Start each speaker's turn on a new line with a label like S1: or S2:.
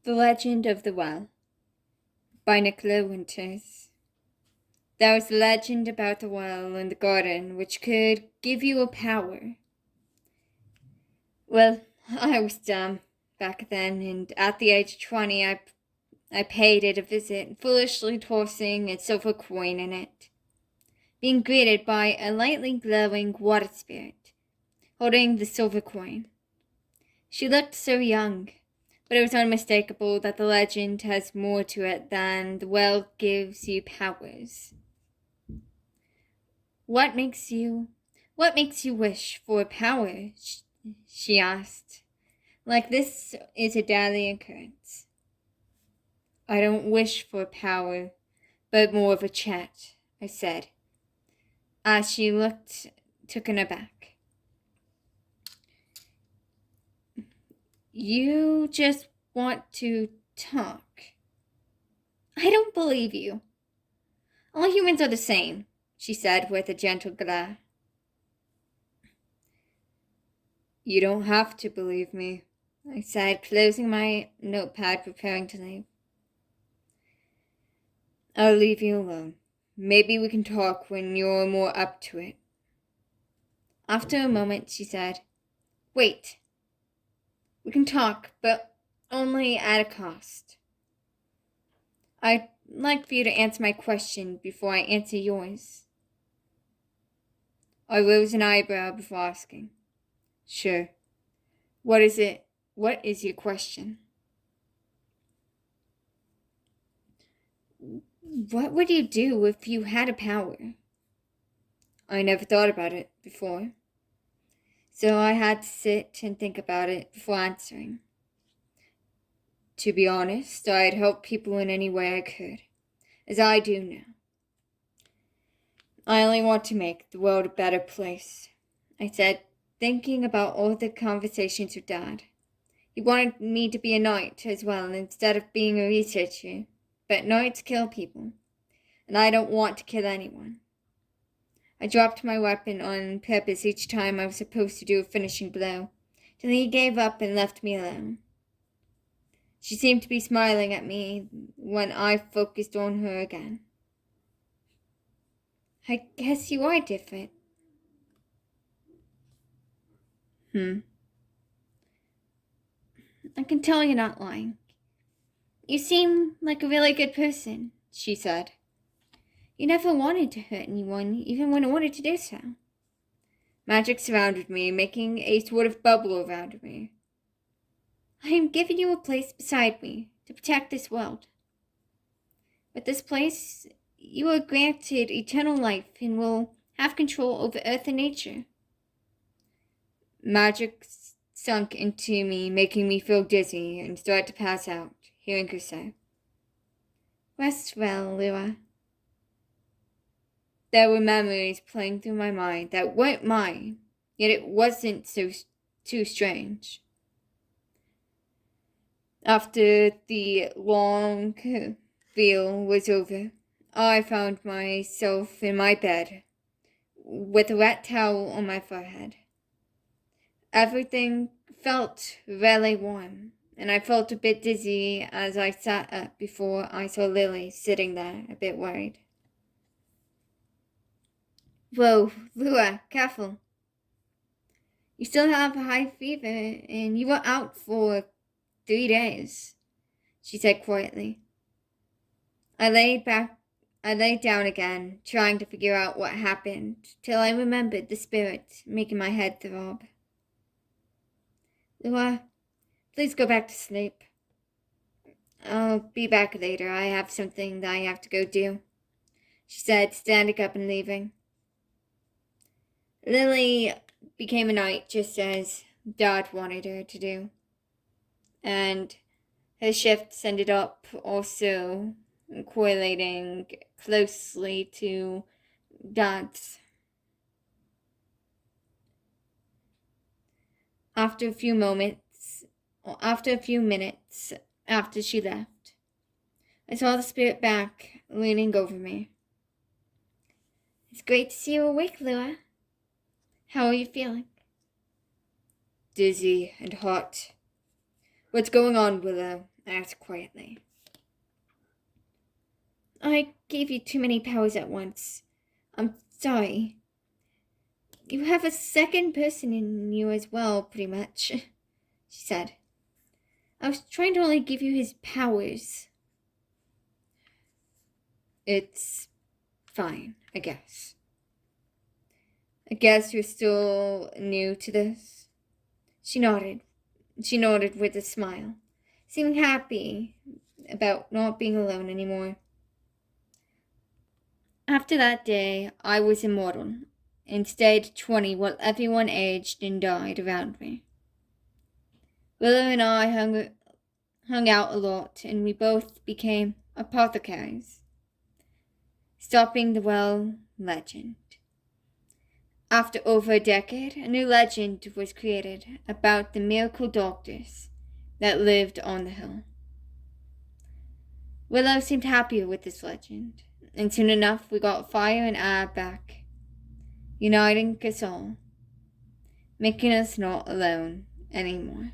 S1: The Legend of the Well by Nicola Winters. There was a legend about the well in the garden which could give you a power. Well, I was dumb back then, and at the age of 20 I paid it a visit, foolishly tossing a silver coin in it, being greeted by a lightly glowing water spirit, holding the silver coin. She looked so young, but it was unmistakable that the legend has more to it than the well gives you powers. What makes you wish for power? She asked. Like this is a daily occurrence. I don't wish for power, but more of a chat, I said, as she looked taken aback. You just want to talk. I don't believe you. All humans are the same, she said with a gentle glare. You don't have to believe me, I said, closing my notepad, preparing to leave. I'll leave you alone. Maybe we can talk when you're more up to it. After a moment, she said, Wait. We can talk, but only at a cost. I'd like for you to answer my question before I answer yours. I rose an eyebrow before asking. Sure. What is it? What is your question? What would you do if you had a power? I never thought about it before, so I had to sit and think about it before answering. To be honest, I'd help people in any way I could, as I do now. I only want to make the world a better place, I said, thinking about all the conversations with Dad. He wanted me to be a knight as well instead of being a researcher, but knights kill people, and I don't want to kill anyone. I dropped my weapon on purpose each time I was supposed to do a finishing blow, till he gave up and left me alone. She seemed to be smiling at me when I focused on her again. I guess you are different. I can tell you're not lying. You seem like a really good person, she said. You never wanted to hurt anyone, even when I wanted to do so. Magic surrounded me, making a sort of bubble around me. I am giving you a place beside me to protect this world. With this place, you are granted eternal life and will have control over earth and nature. Magic sunk into me, making me feel dizzy and start to pass out, hearing her say, Rest well, Lyra. There were memories playing through my mind that weren't mine, yet it wasn't too strange. After the long meal was over, I found myself in my bed, with a wet towel on my forehead. Everything felt really warm, and I felt a bit dizzy as I sat up before I saw Lily sitting there, a bit worried. Whoa, Lua, careful. You still have a high fever, and you were out for 3 days, she said quietly. I laid down again, trying to figure out what happened, till I remembered the spirit making my head throb. Lua, please go back to sleep. I'll be back later. I have something that I have to go do, she said, standing up and leaving. Lily became a knight just as Dad wanted her to do, and her shifts ended up also correlating closely to Dad's. After a few minutes after she left, I saw the spirit back, leaning over me. It's great to see you awake, Lua. How are you feeling? Dizzy and hot. What's going on, Willow? I asked quietly. I gave you too many powers at once. I'm sorry. You have a second person in you as well, pretty much, she said. I was trying to only give you his powers. It's fine, I guess. I guess you're still new to this? She nodded. She nodded with a smile, seeming happy about not being alone anymore. After that day, I was immortal and stayed 20 while everyone aged and died around me. Willow and I hung out a lot, and we both became apothecaries, stopping the well legend. After over a decade, a new legend was created about the miracle doctors that lived on the hill. Willow seemed happier with this legend, and soon enough we got fire and air back, uniting us all, making us not alone anymore.